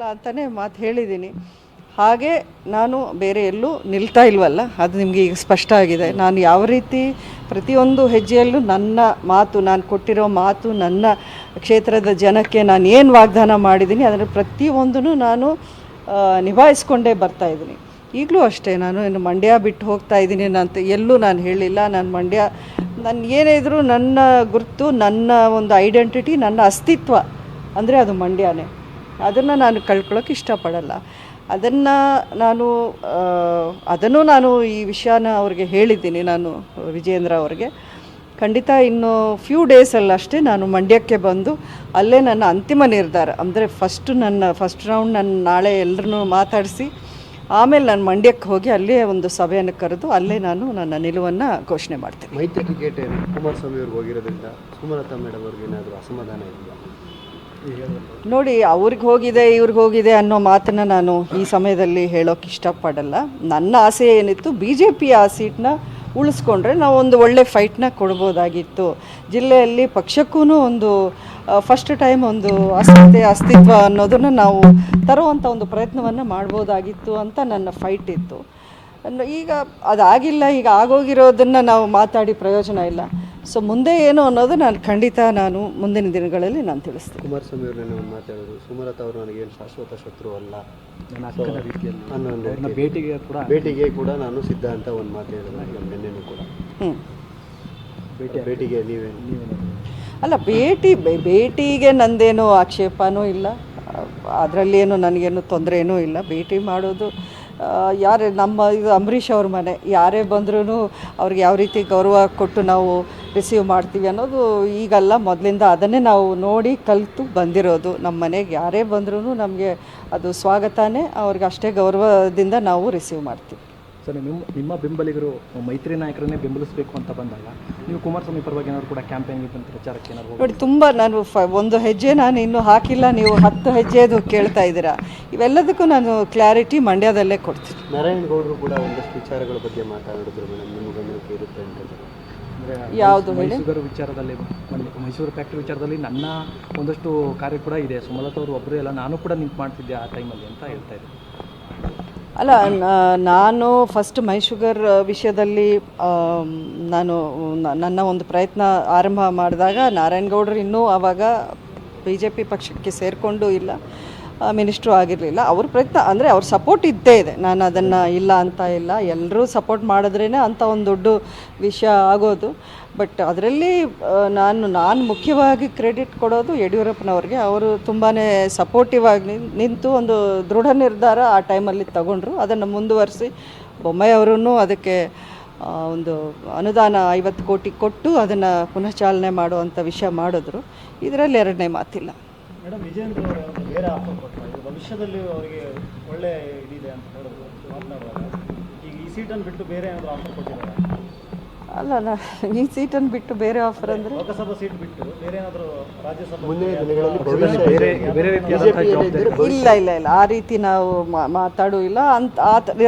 ಮಾಡಲ್ಲ ಅಂತಲೇ ಮಾತು ಹೇಳಿದ್ದೀನಿ. ಹಾಗೆ ನಾನು ಬೇರೆ ಎಲ್ಲೂ ನಿಲ್ತಾ ಇಲ್ವಲ್ಲ, ಅದು ನಿಮಗೆ ಈಗ ಸ್ಪಷ್ಟ ಆಗಿದೆ. ನಾನು ಯಾವ ರೀತಿ ಪ್ರತಿಯೊಂದು ಹೆಜ್ಜೆಯಲ್ಲೂ ನನ್ನ ಮಾತು, ನಾನು ಕೊಟ್ಟಿರೋ ಮಾತು, ನನ್ನ ಕ್ಷೇತ್ರದ ಜನಕ್ಕೆ ನಾನು ಏನು ವಾಗ್ದಾನ ಮಾಡಿದ್ದೀನಿ ಅದನ್ನು ಪ್ರತಿಯೊಂದೂ ನಾನು ನಿಭಾಯಿಸ್ಕೊಂಡೇ ಬರ್ತಾಯಿದ್ದೀನಿ. ಈಗಲೂ ಅಷ್ಟೇ, ನಾನು ಇನ್ನು ಮಂಡ್ಯ ಬಿಟ್ಟು ಹೋಗ್ತಾ ಇದ್ದೀನಿ ಅಂತ ಎಲ್ಲೂ ನಾನು ಹೇಳಿಲ್ಲ. ನಾನು ಮಂಡ್ಯ, ನಾನು ಏನೇ ಇದ್ದರೂ ನನ್ನ ಗುರುತು, ನನ್ನ ಒಂದು ಐಡೆಂಟಿಟಿ, ನನ್ನ ಅಸ್ತಿತ್ವ ಅಂದರೆ ಅದು ಮಂಡ್ಯನೇ. ಅದನ್ನು ನಾನು ಕಳ್ಕೊಳ್ಳೋಕೆ ಇಷ್ಟಪಡಲ್ಲ. ಅದನ್ನು ನಾನು ಈ ವಿಷಯನ ಅವ್ರಿಗೆ ಹೇಳಿದ್ದೀನಿ. ನಾನು ವಿಜೇಂದ್ರ ಅವ್ರಿಗೆ ಖಂಡಿತ ಇನ್ನು ಫ್ಯೂ ಡೇಸಲ್ಲಷ್ಟೇ ನಾನು ಮಂಡ್ಯಕ್ಕೆ ಬಂದು ಅಲ್ಲೇ ನನ್ನ ಅಂತಿಮ ನಿರ್ಧಾರ ಅಂದರೆ ಫಸ್ಟ್ ರೌಂಡ್ ನಾನು ನಾಳೆ ಎಲ್ಲರನ್ನೂ ಮಾತಾಡಿಸಿ ಆಮೇಲೆ ನಾನು ಮಂಡ್ಯಕ್ಕೆ ಹೋಗಿ ಅಲ್ಲೇ ಒಂದು ಸಭೆಯನ್ನು ಕರೆದು ಅಲ್ಲೇ ನಾನು ನನ್ನ ನಿಲುವನ್ನು ಘೋಷಣೆ ಮಾಡ್ತೇನೆ. ಮೈತ್ರಿ ಟಿಕೆಟ್ ಕುಮಾರಸ್ವಾಮಿ ಅವ್ರಿಗೆ ಹೋಗಿರೋದ್ರಿಂದ ಸುಮಲತಾ ಮೇಡಮ್ ಅವ್ರಿಗೆ ಏನಾದರೂ ಅಸಮಾಧಾನ ಇದೆಯಾ? ನೋಡಿ, ಅವ್ರಿಗೆ ಹೋಗಿದೆ ಇವ್ರಿಗೆ ಹೋಗಿದೆ ಅನ್ನೋ ಮಾತನ್ನು ನಾನು ಈ ಸಮಯದಲ್ಲಿ ಹೇಳೋಕ್ಕೆ ಇಷ್ಟಪಡಲ್ಲ. ನನ್ನ ಆಸೆ ಏನಿತ್ತು, BJP ಆ ಸೀಟನ್ನ ಉಳಿಸ್ಕೊಂಡ್ರೆ ನಾವು ಒಂದು ಒಳ್ಳೆ ಫೈಟ್ನ ಕೊಡ್ಬೋದಾಗಿತ್ತು. ಜಿಲ್ಲೆಯಲ್ಲಿ ಪಕ್ಷಕ್ಕೂ ಒಂದು ಫಸ್ಟ್ ಟೈಮ್ ಒಂದು ಅಸ್ತಿತ್ವ ಅನ್ನೋದನ್ನು ನಾವು ತರುವಂಥ ಒಂದು ಪ್ರಯತ್ನವನ್ನು ಮಾಡ್ಬೋದಾಗಿತ್ತು ಅಂತ ನನ್ನ ಫೈಟ್ ಇತ್ತು. ಈಗ ಅದಾಗಿಲ್ಲ. ಈಗ ಆಗೋಗಿರೋದನ್ನು ನಾವು ಮಾತಾಡಿ ಪ್ರಯೋಜನ ಇಲ್ಲ. ಸೊ ಮುಂದೆ ಏನು ಅನ್ನೋದು ನಾನು ಮುಂದಿನ ದಿನಗಳಲ್ಲಿ ನಾನು ತಿಳಿಸ್ತೀನಿ. ಕುಮಾರಸ್ವಾಮಿ ಅವ್ರನ್ನೇ ಒಂದು ಮಾತಾಡೋದು, ಸುಮಲತಾ ಅವರು ನನಗೇನು ಶಾಶ್ವತ ಶತ್ರು ಅಲ್ಲ ಅನ್ನೋ ಭೇಟಿಗೆ ಕೂಡ ನಾನು ಸಿದ್ಧ ಅಂತ ಒಂದು ಮಾತು ಹೇಳಿದ್ರು ನಿನ್ನೆನೂ ಕೂಡ. ಭೇಟಿಗೆ ಅಲ್ಲ, ಭೇಟಿಗೆ ನಂದೇನು ಆಕ್ಷೇಪನೂ ಇಲ್ಲ, ಅದರಲ್ಲೇನು ನನಗೇನು ತೊಂದರೆನೂ ಇಲ್ಲ. ಭೇಟಿ ಮಾಡೋದು ಯಾರೇ ಇದು ಅಂಬರೀಷ್ ಅವ್ರ ಮನೆ, ಯಾರೇ ಬಂದ್ರೂ ಅವ್ರಿಗೆ ಯಾವ ರೀತಿ ಗೌರವ ಕೊಟ್ಟು ನಾವು ರಿಸೀವ್ ಮಾಡ್ತೀವಿ ಅನ್ನೋದು ಈಗಲ್ಲ, ಮೊದಲಿಂದ ಅದನ್ನೇ ನಾವು ನೋಡಿ ಕಲಿತು ಬಂದಿರೋದು. ನಮ್ಮ ಮನೆಗೆ ಯಾರೇ ಬಂದ್ರೂ ನಮಗೆ ಅದು ಸ್ವಾಗತನೇ, ಅವ್ರಿಗೆ ಅಷ್ಟೇ ಗೌರವದಿಂದ ನಾವು ರಿಸೀವ್ ಮಾಡ್ತೀವಿ. ಸರ್, ನಿಮ್ಮ ಬೆಂಬಲಿಗರು ಮೈತ್ರಿ ನಾಯಕರನ್ನೇ ಬೆಂಬಲಿಸಬೇಕು ಅಂತ ಬಂದಾಗ ನೀವು ಕುಮಾರಸ್ವಾಮಿ ಪರವಾಗಿ ಏನಾದ್ರು ಕೂಡ ಕ್ಯಾಂಪೇನ್ ಪ್ರಚಾರಕ್ಕೆ ಏನಾದ್ರು ನೋಡಿ, ತುಂಬ ನಾನು ಒಂದು ಹೆಜ್ಜೆ ನಾನು ಇನ್ನೂ ಹಾಕಿಲ್ಲ, ನೀವು 10 ಹೆಜ್ಜೆದು ಕೇಳ್ತಾ ಇದ್ದೀರಾ. ಇವೆಲ್ಲದಕ್ಕೂ ನಾನು ಕ್ಲಾರಿಟಿ ಮಂಡ್ಯದಲ್ಲೇ ಕೊಡ್ತೀನಿ. ನಾರಾಯಣಗೌಡರು ಕೂಡ ಒಂದಷ್ಟು ವಿಚಾರಗಳ ಬಗ್ಗೆ ಮಾತಾಡಿದ್ರು ಮೇಡಮ್, ನಿಮ್ಮ ಗಮನಕ್ಕೆ ಇರುತ್ತೆ ಅಂತ. ಯಾವುದು ಹೇಳಿ? ಮೈಸೂರು ಫ್ಯಾಕ್ಟ್ರಿ ವಿಚಾರದಲ್ಲಿ ನನ್ನ ಒಂದಷ್ಟು ಕಾರ್ಯ ಕೂಡ ಇದೆ. ಸುಮಲತಾ ಅವರು ಒಬ್ಬರೇ ಅಲ್ಲ, ನಾನು ಕೂಡ ನಿಂತು ಮಾಡ್ತಿದ್ದೆ ಆ ಟೈಮಲ್ಲಿ ಅಂತ ಹೇಳ್ತಾ ಇದ್ದೆ. ಅಲ್ಲ, ನಾನು ಫಸ್ಟ್ ಮೈಶುಗರ್ ವಿಷಯದಲ್ಲಿ ನಾನು ನನ್ನ ಒಂದು ಪ್ರಯತ್ನ ಆರಂಭ ಮಾಡಿದಾಗ ನಾರಾಯಣಗೌಡರು ಇನ್ನೂ ಆವಾಗ BJP ಪಕ್ಷಕ್ಕೆ ಸೇರಿಕೊಂಡು ಇಲ್ಲ, ಮಿನಿಸ್ಟ್ರು ಆಗಿರಲಿಲ್ಲ. ಅವ್ರ ಪ್ರಯತ್ನ ಅಂದರೆ ಅವ್ರ ಸಪೋರ್ಟ್ ಇದ್ದೇ ಇದೆ, ನಾನು ಅದನ್ನು ಇಲ್ಲ ಅಂತ ಇಲ್ಲ. ಎಲ್ಲರೂ ಸಪೋರ್ಟ್ ಮಾಡಿದ್ರೇ ಅಂಥ ಒಂದು ದೊಡ್ಡ ವಿಷಯ ಆಗೋದು. ಬಟ್ ಅದರಲ್ಲಿ ನಾನು ಮುಖ್ಯವಾಗಿ ಕ್ರೆಡಿಟ್ ಕೊಡೋದು ಯಡಿಯೂರಪ್ಪನವ್ರಿಗೆ. ಅವರು ತುಂಬಾ ಸಪೋರ್ಟಿವ್ ಆಗಿ ನಿಂತು ಒಂದು ದೃಢ ನಿರ್ಧಾರ ಆ ಟೈಮಲ್ಲಿ ತಗೊಂಡ್ರು. ಅದನ್ನು ಮುಂದುವರಿಸಿ ಬೊಮ್ಮಾಯಿ ಅವರೂ ಅದಕ್ಕೆ ಒಂದು ಅನುದಾನ 50 ಕೋಟಿ ಕೊಟ್ಟು ಅದನ್ನು ಪುನಃ ಚಾಲನೆ ಮಾಡುವಂಥ ವಿಷಯ ಮಾಡಿದ್ರು. ಇದರಲ್ಲಿ ಎರಡನೇ ಮಾತಿಲ್ಲ. ಮೇಡಮ್, ವಿಜೇಂದ್ರ ಅವರು ಬೇರೆ ಆಫರ್ ಕೊಟ್ಟರು, ಭವಿಷ್ಯದಲ್ಲಿ ಅವರಿಗೆ ಒಳ್ಳೆ ಇದಿದೆ ಅಂತ ಹೇಳಿದ್ರು ಮಾತನಾಡುವಾಗ. ಈಗ ಈ ಸೀಟನ್ನು ಬಿಟ್ಟು ಬೇರೆ ಏನಾದರೂ ಆಫರ್ ಕೊಟ್ಟಿದ್ದಾರೆ? ಅಲ್ಲ, ಈ ಸೀಟನ್ನು ಬಿಟ್ಟು ಬೇರೆ ಆಫರ್ ಅಂದರೆ ಲೋಕಸಭಾ ಸೀಟ್ ಬಿಟ್ಟು ಬೇರೆ ಏನಾದರೂ ರಾಜ್ಯಸಭಾ? ಇಲ್ಲ, ಆ ರೀತಿ ನಾವು ಮಾತಾಡೂ ಇಲ್ಲ,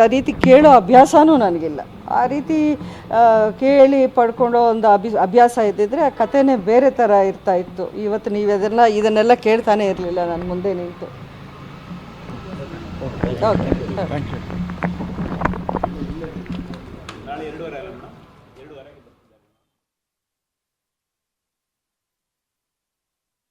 ಆ ರೀತಿ ಕೇಳೋ ಅಭ್ಯಾಸನೂ ನನಗಿಲ್ಲ. ಆ ರೀತಿ ಕೇಳಿ ಪಡ್ಕೊಳ್ಳೋ ಒಂದು ಅಭ್ಯಾಸ ಇದ್ದಿದ್ರೆ ಆ ಕಥೆನೇ ಬೇರೆ ಥರ ಇರ್ತಾ ಇತ್ತು. ಇವತ್ತು ನೀವು ಇದನ್ನೆಲ್ಲ ಕೇಳ್ತಾನೆ ಇರಲಿಲ್ಲ ನಾನು ಮುಂದೆ ನಿಂತು. ಓಕೆ, ನಾಳೆ 2:30